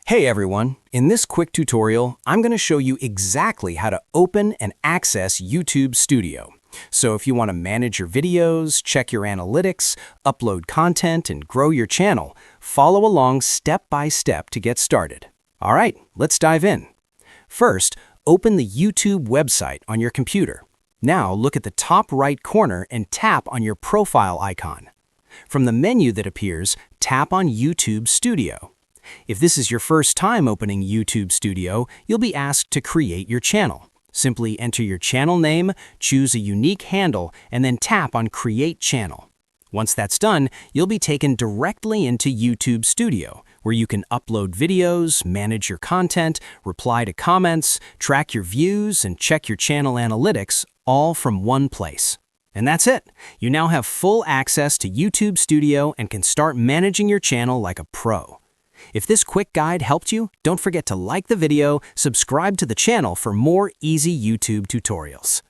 Hey everyone, in this quick tutorial, I'm going to show you exactly how to open and access YouTube Studio. So if you want to manage your videos, check your analytics, upload content, and grow your channel, follow along step by step to get started. All right, let's dive in. First, open the YouTube website on your computer. Now look at the top right corner and tap on your profile icon. From the menu that appears, tap on YouTube Studio. If this is your first time opening YouTube Studio, you'll be asked to create your channel. Simply enter your channel name, choose a unique handle, and then tap on Create Channel. Once that's done, you'll be taken directly into YouTube Studio, where you can upload videos, manage your content, reply to comments, track your views, and check your channel analytics, all from one place. And that's it. You now have full access to YouTube Studio and can start managing your channel like a pro. If this quick guide helped you, don't forget to like the video, subscribe to the channel for more easy YouTube tutorials.